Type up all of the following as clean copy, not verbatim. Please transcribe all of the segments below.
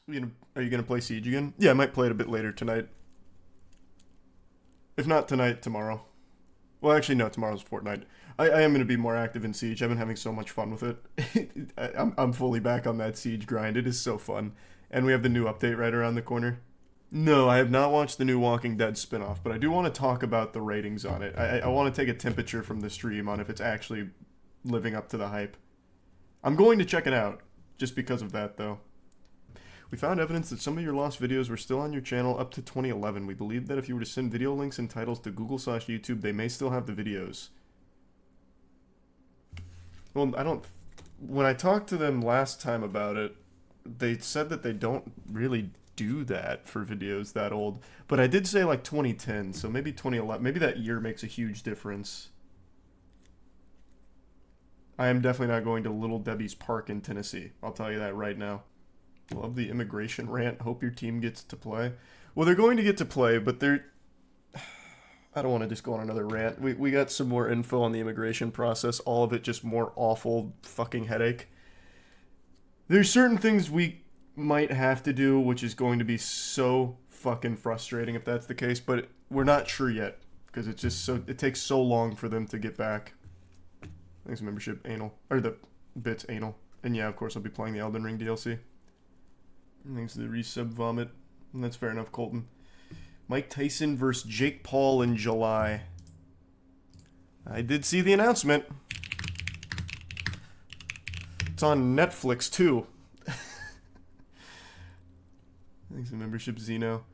Are you gonna play Siege again? Yeah, I might play it a bit later tonight. If not tonight, tomorrow. Well, actually, no, tomorrow's Fortnite. I am gonna be more active in Siege. I've been having so much fun with it. I'm fully back on that Siege grind. It is so fun, and we have the new update right around the corner. No, I have not watched the new Walking Dead spinoff, but I do want to talk about the ratings on it. I want to take a temperature from the stream on if it's actually living up to the hype. I'm going to check it out, just because of that, though. We found evidence that some of your lost videos were still on your channel up to 2011. We believe that if you were to send video links and titles to Google/YouTube, they may still have the videos. Well, I don't... When I talked to them last time about it, they said that they don't really do that for videos that old. But I did say like 2010, so maybe 2011. Maybe that year makes a huge difference. I am definitely not going to Little Debbie's Park in Tennessee. I'll tell you that right now. Love the immigration rant. Hope your team gets to play. Well, they're going to get to play, but they're... I don't want to just go on another rant. We got some more info on the immigration process. All of it just more awful fucking headache. There's certain things we might have to do, which is going to be so fucking frustrating if that's the case, but we're not sure yet, because it's just so... It takes so long for them to get back. Thanks, membership, anal. Or the bits, anal. And yeah, of course, I'll be playing the Elden Ring DLC. Thanks to the resub vomit. And that's fair enough, Colton. Mike Tyson versus Jake Paul in July. I did see the announcement. It's on Netflix, too. Thanks for membership, Zeno.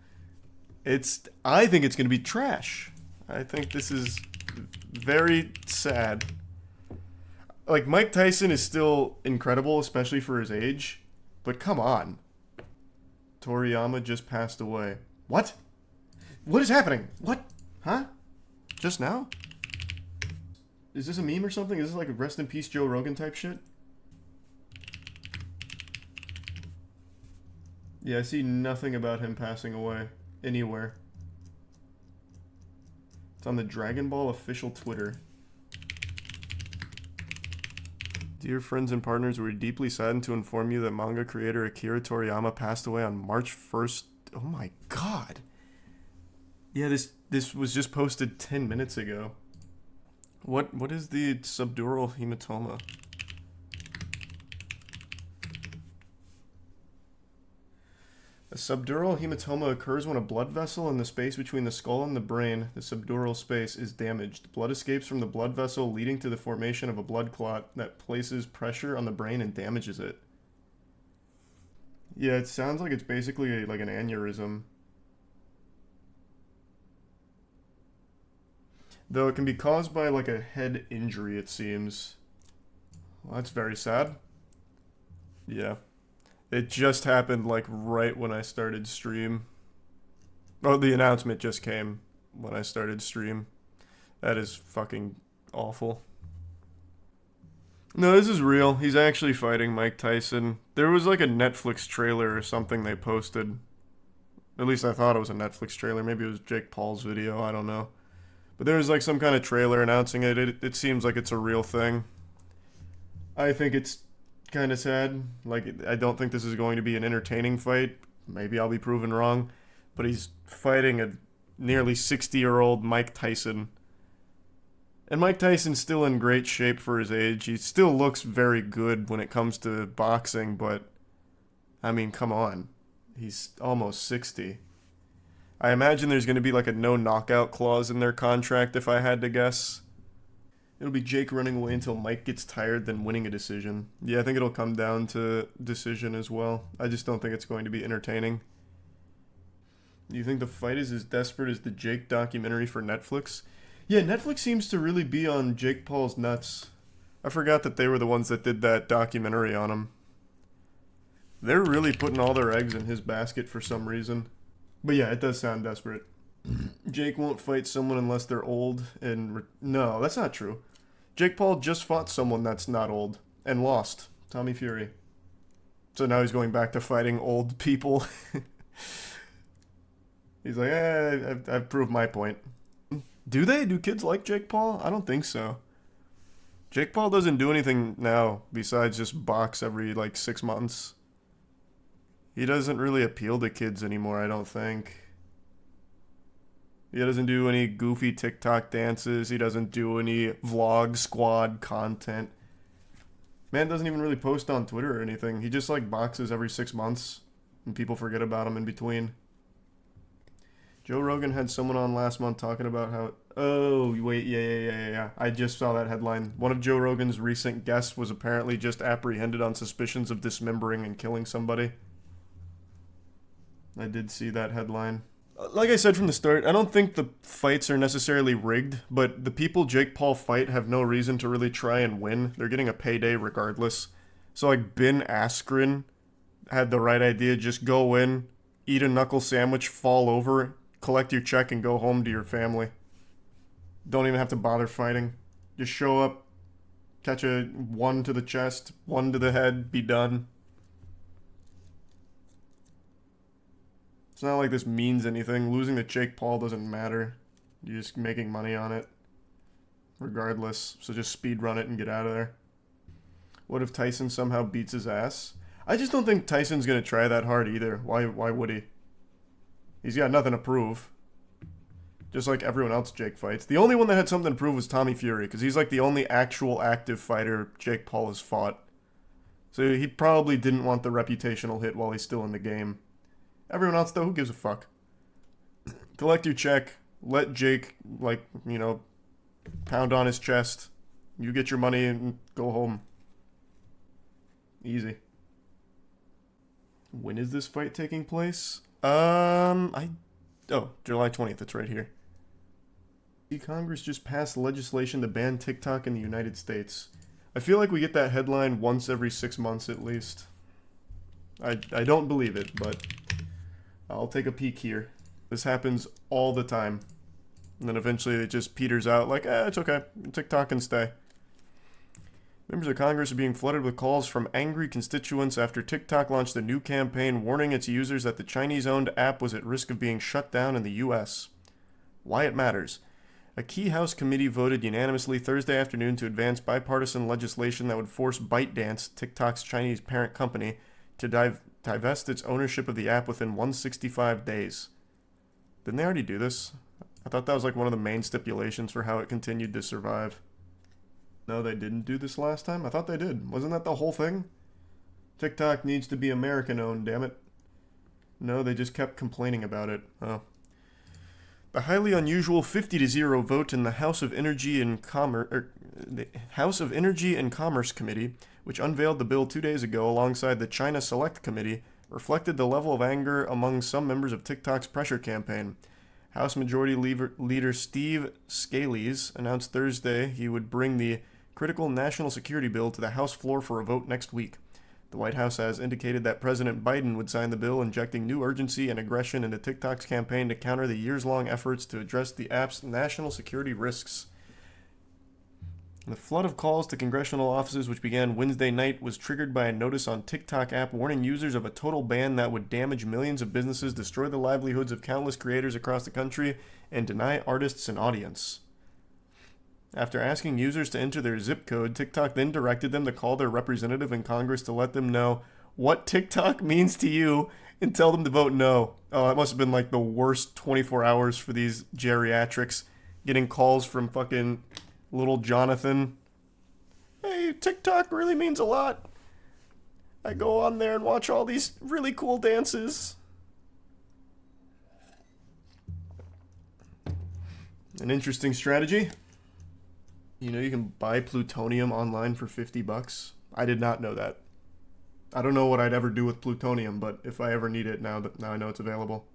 I think it's going to be trash. I think this is very sad. Like, Mike Tyson is still incredible, especially for his age. But come on. Toriyama just passed away. What? What is happening? What? Huh? Just now? Is this a meme or something? Is this like a rest in peace Joe Rogan type shit? Yeah, I see nothing about him passing away anywhere. It's on the Dragon Ball official Twitter. Dear friends and partners, we're deeply saddened to inform you that manga creator Akira Toriyama passed away on March 1st. Oh my god. Yeah, this was just posted 10 minutes ago. What is the subdural hematoma? A subdural hematoma occurs when a blood vessel in the space between the skull and the brain, the subdural space, is damaged. Blood escapes from the blood vessel, leading to the formation of a blood clot that places pressure on the brain and damages it. Yeah, it sounds like it's basically like an aneurysm. Though it can be caused by like a head injury, it seems. Well, that's very sad. Yeah. It just happened, like, right when I started stream. Oh, the announcement just came when I started stream. That is fucking awful. No, this is real. He's actually fighting Mike Tyson. There was, like, a Netflix trailer or something they posted. At least I thought it was a Netflix trailer. Maybe it was Jake Paul's video. I don't know. But there was, like, some kind of trailer announcing it. It seems like it's a real thing. I think it's kind of sad. Like, I don't think this is going to be an entertaining fight. Maybe I'll be proven wrong. But he's fighting a nearly 60-year-old Mike Tyson. And Mike Tyson's still in great shape for his age. He still looks very good when it comes to boxing, but I mean, come on. He's almost 60. I imagine there's going to be like a no knockout clause in their contract if I had to guess. It'll be Jake running away until Mike gets tired, then winning a decision. Yeah, I think it'll come down to decision as well. I just don't think it's going to be entertaining. Do you think the fight is as desperate as the Jake documentary for Netflix? Yeah, Netflix seems to really be on Jake Paul's nuts. I forgot that they were the ones that did that documentary on him. They're really putting all their eggs in his basket for some reason. But yeah, it does sound desperate. Jake won't fight someone unless they're old and... No, that's not true. Jake Paul just fought someone that's not old and lost. Tommy Fury. So now he's going back to fighting old people. He's like, I've proved my point. Do they? Do kids like Jake Paul? I don't think so. Jake Paul doesn't do anything now besides just box every, like, 6 months. He doesn't really appeal to kids anymore, I don't think. He doesn't do any goofy TikTok dances. He doesn't do any vlog squad content. Man doesn't even really post on Twitter or anything. He just like boxes every 6 months and people forget about him in between. Joe Rogan had someone on last month talking about how... Oh, wait, yeah. I just saw that headline. One of Joe Rogan's recent guests was apparently just apprehended on suspicions of dismembering and killing somebody. I did see that headline. Like I said from the start, I don't think the fights are necessarily rigged, but the people Jake Paul fight have no reason to really try and win. They're getting a payday regardless. So like Ben Askren had the right idea. Just go in, eat a knuckle sandwich, fall over, collect your check, and go home to your family. Don't even have to bother fighting. Just show up, catch a 1 to the chest, 1 to the head, be done. It's not like this means anything. Losing to Jake Paul doesn't matter. You're just making money on it. Regardless. So just speedrun it and get out of there. What if Tyson somehow beats his ass? I just don't think Tyson's going to try that hard either. Why would he? He's got nothing to prove. Just like everyone else Jake fights. The only one that had something to prove was Tommy Fury, because he's like the only actual active fighter Jake Paul has fought. So he probably didn't want the reputational hit while he's still in the game. Everyone else, though, who gives a fuck? Collect your check. Let Jake, like, you know, pound on his chest. You get your money and go home. Easy. When is this fight taking place? July 20th. It's right here. Congress just passed legislation to ban TikTok in the United States. I feel like we get that headline once every 6 months at least. I don't believe it, but I'll take a peek here. This happens all the time. And then eventually it just peters out like, it's okay. TikTok can stay. Members of Congress are being flooded with calls from angry constituents after TikTok launched a new campaign warning its users that the Chinese-owned app was at risk of being shut down in the U.S. Why it matters. A key House committee voted unanimously Thursday afternoon to advance bipartisan legislation that would force ByteDance, TikTok's Chinese parent company, to divest its ownership of the app within 165 days. Didn't they already do this? I thought that was like one of the main stipulations for how it continued to survive. No, they didn't do this last time? I thought they did. Wasn't that the whole thing? TikTok needs to be American-owned, damn it. No, they just kept complaining about it. Oh. The highly unusual 50-0 vote in the House of Energy and Commerce Committee, which unveiled the bill 2 days ago alongside the China Select Committee, reflected the level of anger among some members of TikTok's pressure campaign. House Majority Leader Steve Scalise announced Thursday he would bring the critical national security bill to the House floor for a vote next week. The White House has indicated that President Biden would sign the bill, injecting new urgency and aggression into TikTok's campaign to counter the years-long efforts to address the app's national security risks. The flood of calls to congressional offices, which began Wednesday night, was triggered by a notice on TikTok app warning users of a total ban that would damage millions of businesses, destroy the livelihoods of countless creators across the country, and deny artists an audience. After asking users to enter their zip code, TikTok then directed them to call their representative in Congress to let them know what TikTok means to you and tell them to vote no. Oh, that must have been like the worst 24 hours for these geriatrics, getting calls from fucking little Jonathan. Hey, TikTok really means a lot. I go on there and watch all these really cool dances. An interesting strategy. You know you can buy plutonium online for $50. I did not know that. I don't know what I'd ever do with plutonium, but if I ever need it now I know it's available.